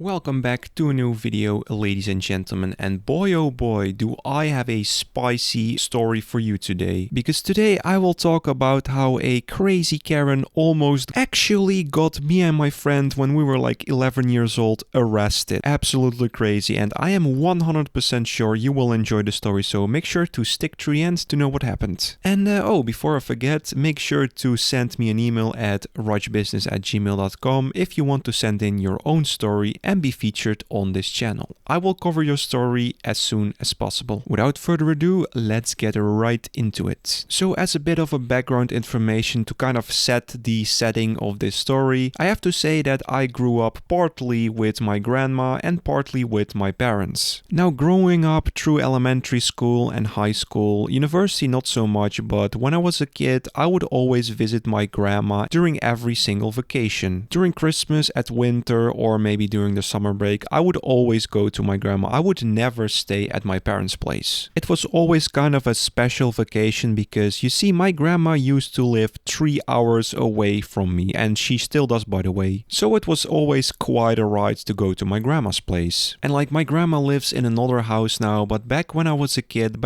Welcome back to a new video, ladies and gentlemen, and boy oh boy do I have a spicy story for you today, because today I will talk about how a crazy Karen almost actually got me and my friend when we were like 11 years old arrested. Absolutely crazy, and I am 100% sure you will enjoy the story, so make sure to stick to the end to know what happened. And before I forget, make sure to send me an email at rajbusiness@gmail.com if you want to send in your own story and be featured on this channel. I will cover your story as soon as possible. Without further ado, let's get right into it. So as a bit of a background information to kind of set the setting of this story, I have to say that I grew up partly with my grandma and partly with my parents. Now, growing up through elementary school and high school, university not so much, but when I was a kid, I would always visit my grandma during every single vacation. During Christmas, at winter, or maybe during the summer break, I would always go to my grandma. I would never stay at my parents' place. It was always kind of a special vacation because, you see, my grandma used to live 3 hours away from me, and she still does, by the way. So it was always quite a ride to go to my grandma's place. And like, my grandma lives in another house now, but back when I was a kid,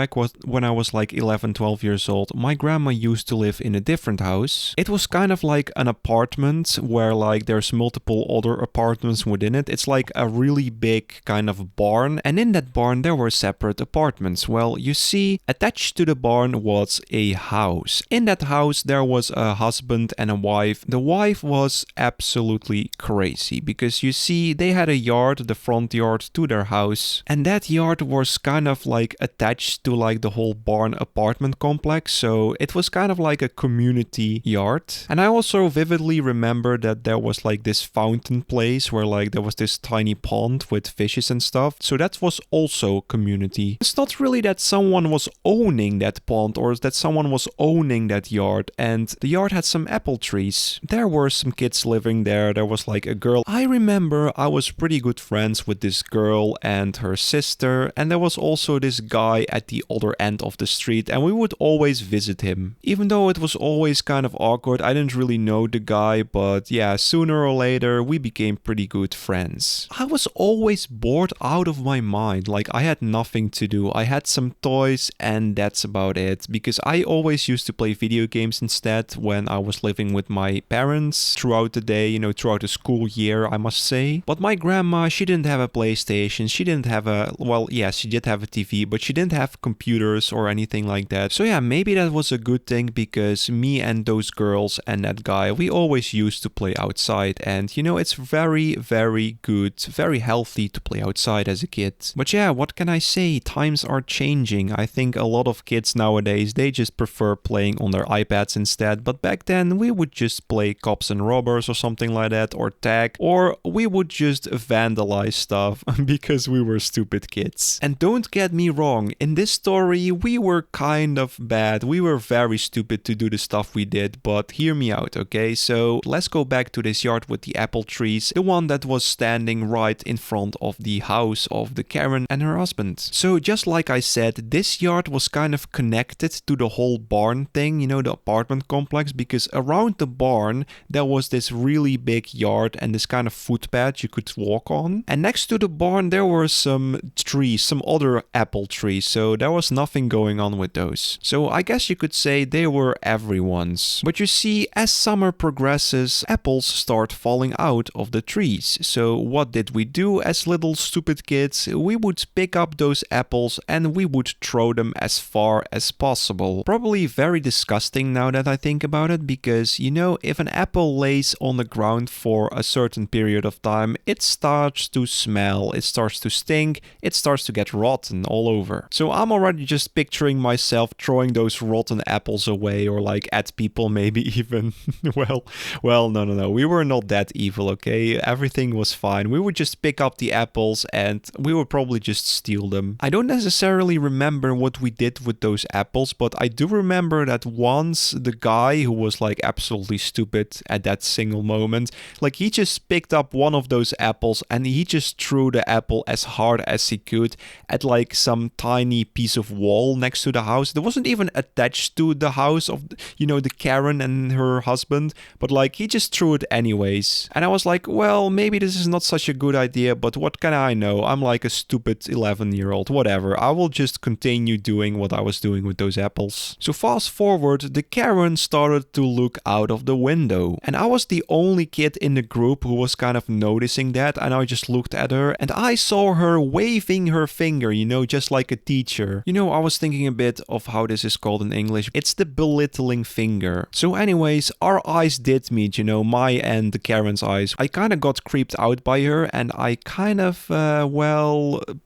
when I was like 11, 12 years old, my grandma used to live in a different house. It was kind of like an apartment where like there's multiple other apartments within it. It's like a really big kind of barn, and in that barn there were separate apartments. Well, you see, attached to the barn was a house. In that house there was a husband and a wife. The wife was absolutely crazy because, you see, they had a yard, the front yard to their house, and that yard was kind of like attached to like the whole barn apartment complex, so it was kind of like a community yard. And I also vividly remember that there was like this fountain place where like there was this tiny pond with fishes and stuff, so that was also community. It's not really that someone was owning that pond or that someone was owning that yard, and the yard had some apple trees. There were some kids living there. There was like a girl. I remember I was pretty good friends with this girl and her sister, and there was also this guy at the other end of the street, and we would always visit him. Even though it was always kind of awkward, I didn't really know the guy, but yeah, sooner or later we became pretty good friends. I was always bored out of my mind, like I had nothing to do. I had some toys and that's about it, because I always used to play video games instead when I was living with my parents throughout the day, you know, throughout the school year, I must say. But my grandma, she didn't have a PlayStation, she didn't have a, well, yes, she did have a TV, but she didn't have computers or anything like that. So yeah, maybe that was a good thing, because me and those girls and that guy, we always used to play outside, and you know, it's very, very good, very healthy to play outside as a kid. But yeah, what can I say? Times are changing. I think a lot of kids nowadays, they just prefer playing on their iPads instead. But back then, we would just play cops and robbers or something like that, or tag, or we would just vandalize stuff because we were stupid kids. And don't get me wrong, in this story, we were kind of bad. We were very stupid to do the stuff we did, but hear me out, okay? So let's go back to this yard with the apple trees, the one that was standing right in front of the house of the Karen and her husband. So just like I said, this yard was kind of connected to the whole barn thing, you know, the apartment complex, because around the barn there was this really big yard and this kind of footpath you could walk on. And next to the barn there were some trees, some other apple trees, so there was nothing going on with those. So I guess you could say they were everyone's. But you see, as summer progresses, apples start falling out of the trees. So what did we do as little stupid kids? We would pick up those apples and we would throw them as far as possible. Probably very disgusting now that I think about it, because, you know, if an apple lays on the ground for a certain period of time, it starts to smell, it starts to stink, it starts to get rotten all over. So I'm already just picturing myself throwing those rotten apples away, or like at people maybe even. No. We were not that evil, okay? Everything was fine. We would just pick up the apples and we would probably just steal them. I don't necessarily remember what we did with those apples, but I do remember that once the guy who was like absolutely stupid at that single moment, like he just picked up one of those apples and he just threw the apple as hard as he could at like some tiny piece of wall next to the house. It wasn't even attached to the house of, you know, the Karen and her husband, but like he just threw it anyways. And I was like, well, maybe this is not not such a good idea, but what can I know? I'm like a stupid 11-year-old, whatever. I will just continue doing what I was doing with those apples. So fast forward, the Karen started to look out of the window. And I was the only kid in the group who was kind of noticing that, and I just looked at her and I saw her waving her finger, you know, just like a teacher. You know, I was thinking a bit of how this is called in English. It's the belittling finger. So anyways, our eyes did meet, you know, my and the Karen's eyes. I kind of got creeped out by her and I kind of,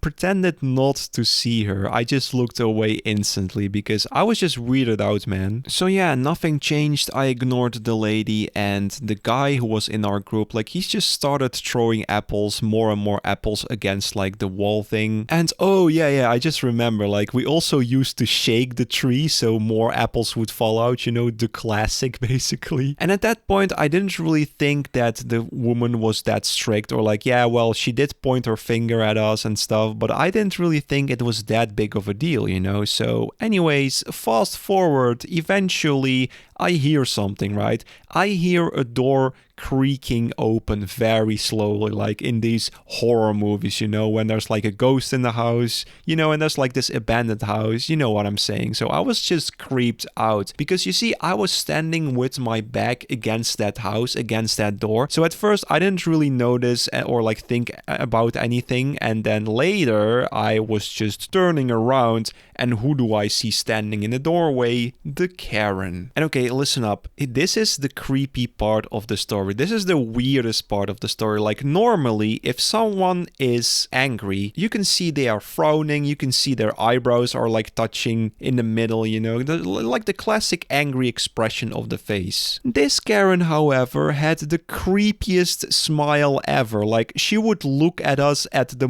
pretended not to see her. I just looked away instantly because I was just weirded out, man. So yeah, nothing changed. I ignored the lady, and the guy who was in our group, like, he just started throwing apples, more and more apples against like the wall thing. And oh yeah, I just remember, like, we also used to shake the tree so more apples would fall out, you know, the classic basically. And at that point I didn't really think that the woman was that strict, or like, yeah, well, she did point her finger at us and stuff, but I didn't really think it was that big of a deal, you know. So anyways, fast forward, eventually I hear something, right? I hear a door creaking open very slowly, like in these horror movies, you know, when there's like a ghost in the house, you know, and there's like this abandoned house, you know what I'm saying. So I was just creeped out because, you see, I was standing with my back against that house, against that door. So at first I didn't really notice or like think about anything, and then later I was just turning around, and who do I see standing in the doorway? The Karen. And okay, listen up, this is the creepy part of the story. This is the weirdest part of the story. Like, normally, if someone is angry, you can see they are frowning, you can see their eyebrows are like touching in the middle, you know, like the classic angry expression of the face. This Karen, however, had the creepiest smile ever. Like, she would look at us in the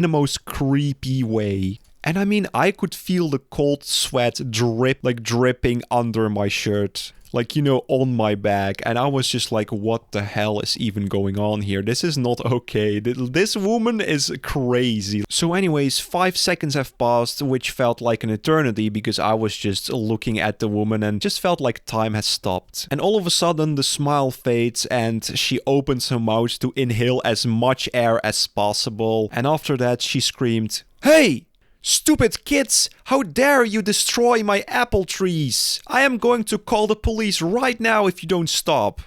most creepy way. And I mean, I could feel the cold sweat dripping under my shirt. Like, you know, on my back. And I was just like, what the hell is even going on here? This is not okay. This woman is crazy. So anyways, 5 seconds have passed, which felt like an eternity because I was just looking at the woman and just felt like time has stopped. And all of a sudden, the smile fades and she opens her mouth to inhale as much air as possible. And after that, she screamed, "Hey! Stupid kids! How dare you destroy my apple trees! I am going to call the police right now if you don't stop."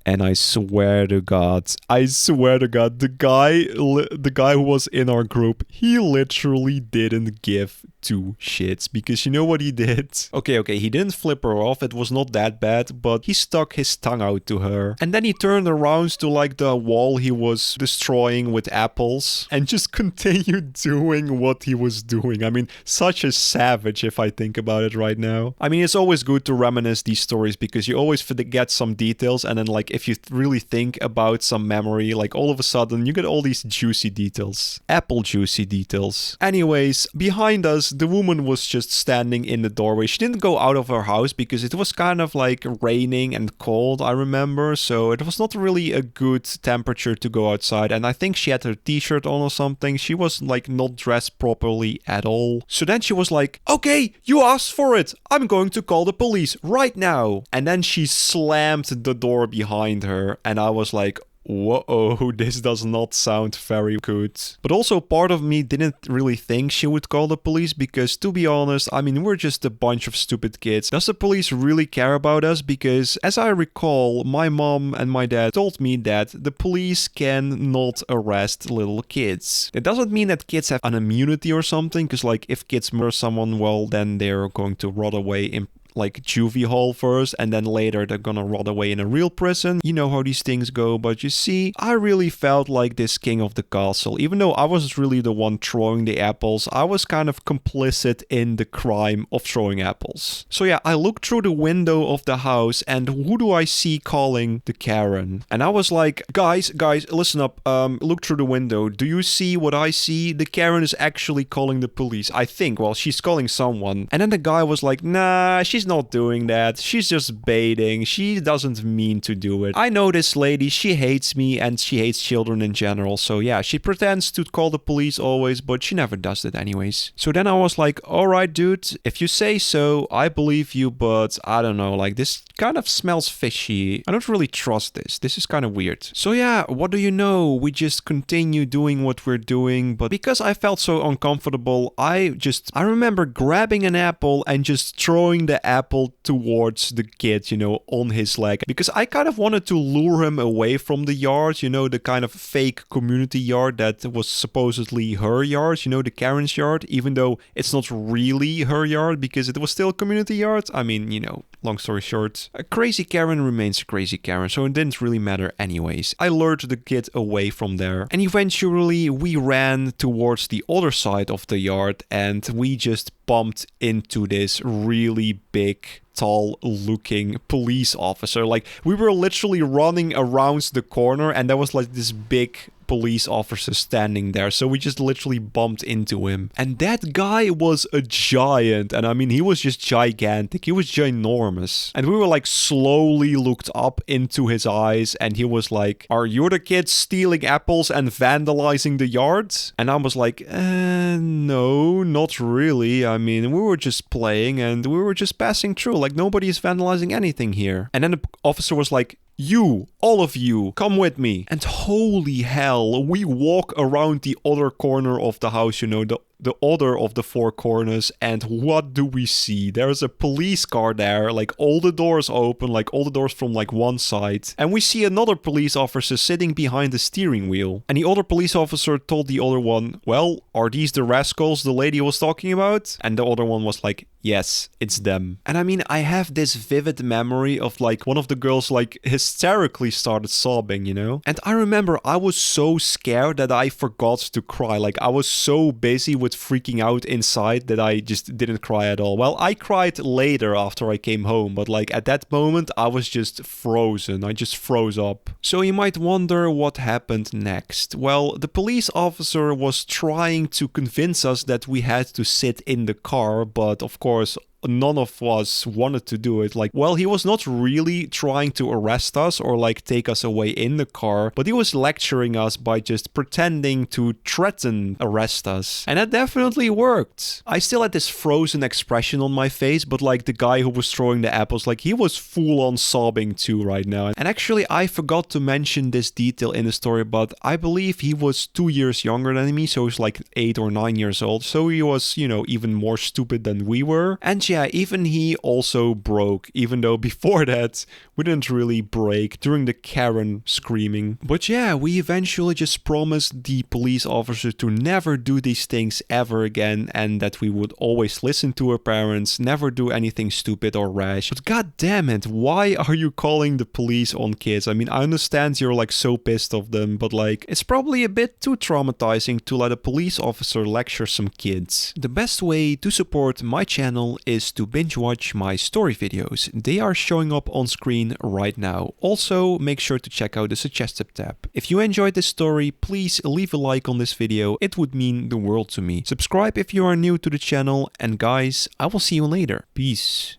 And I swear to God, the guy who was in our group, he literally didn't give two shits, because you know what he did? Okay, he didn't flip her off, it was not that bad, but he stuck his tongue out to her. And then he turned around to like the wall he was destroying with apples and just continued doing what he was doing. I mean, such a savage if I think about it right now. I mean, it's always good to reminisce these stories because you always forget some details, and then like if you really think about some memory, like all of a sudden you get all these juicy details. Apple juicy details. Anyways, behind us, the woman was just standing in the doorway. She didn't go out of her house because it was kind of like raining and cold, I remember. So it was not really a good temperature to go outside. And I think she had her t-shirt on or something. She was like not dressed properly at all. So then she was like, "Okay, you asked for it. I'm going to call the police right now." And then she slammed the door behind her, and I was like, whoa, this does not sound very good. But also part of me didn't really think she would call the police because, to be honest, I mean, we're just a bunch of stupid kids. Does the police really care about us? Because as I recall, my mom and my dad told me that the police can not arrest little kids. It doesn't mean that kids have an immunity or something, because like if kids murder someone, well, then they're going to rot away in like juvie hall first, and then later they're gonna rot away in a real prison. You know how these things go. But you see, I really felt like this king of the castle. Even though I wasn't really the one throwing the apples, I was kind of complicit in the crime of throwing apples. So yeah, I looked through the window of the house, and who do I see calling? The Karen. And I was like, guys, listen up, look through the window. Do you see what I see? The Karen is actually calling the police, I think. Well, she's calling someone. And then the guy was like, nah, she's she's not doing that. She's just baiting. She doesn't mean to do it. I know this lady. She hates me and she hates children in general. So yeah, she pretends to call the police always, but she never does it anyways. So then I was like, all right, dude, if you say so, I believe you, but I don't know, like this kind of smells fishy. I don't really trust this. This is kind of weird. So yeah, what do you know? We just continue doing what we're doing, but because I felt so uncomfortable, I remember grabbing an apple and just throwing the apple towards the kid, you know, on his leg, because I kind of wanted to lure him away from the yard, you know, the kind of fake community yard that was supposedly her yard, you know, the Karen's yard, even though it's not really her yard because it was still a community yard. I mean, you know, long story short, a crazy Karen remains a crazy Karen, so it didn't really matter anyways. I lured the kid away from there, and eventually we ran towards the other side of the yard, and we just bumped into this really big, tall looking police officer. Like, we were literally running around the corner and there was like this big police officer standing there, so we just literally bumped into him. And that guy was a giant, and I mean, he was just gigantic. He was ginormous, and we were like slowly looked up into his eyes, and he was like, "Are you the kids stealing apples and vandalizing the yard?" And I was like, no, not really. I mean, we were just playing and we were just passing through, like nobody is vandalizing anything here. And then the officer was like, "You, all of you, come with me." And holy hell, we walk around the other corner of the house, you know, the other of the four corners, and what do we see? There's a police car there, like all the doors open, like all the doors from like one side. And we see another police officer sitting behind the steering wheel. And the other police officer told the other one, "Well, are these the rascals the lady was talking about?" And the other one was like, "Yes, it's them." And I mean, I have this vivid memory of like one of the girls like hysterically started sobbing, you know? And I remember I was so scared that I forgot to cry. Like, I was so busy with freaking out inside that I just didn't cry at all. Well, I cried later after I came home, but like at that moment I was just frozen. I just froze up. So you might wonder what happened next. Well, the police officer was trying to convince us that we had to sit in the car, but of course none of us wanted to do it. Like, well, he was not really trying to arrest us or like take us away in the car, but he was lecturing us by just pretending to threaten arrest us. And that definitely worked. I still had this frozen expression on my face, but like the guy who was throwing the apples, like he was full on sobbing too right now. And actually, I forgot to mention this detail in the story, but I believe he was 2 years younger than me, so he was like 8 or 9 years old. So he was, you know, even more stupid than we were. And yeah, even he also broke, even though before that we didn't really break during the Karen screaming. But yeah, we eventually just promised the police officer to never do these things ever again, and that we would always listen to our parents, never do anything stupid or rash. But god damn it, why are you calling the police on kids? I mean, I understand you're like so pissed of them, but like it's probably a bit too traumatizing to let a police officer lecture some kids. The best way to support my channel is to binge watch my story videos. They are showing up on screen right now. Also, make sure to check out the suggested tab. If you enjoyed this story, please leave a like on this video. It would mean the world to me. Subscribe if you are new to the channel, and guys, I will see you later. Peace.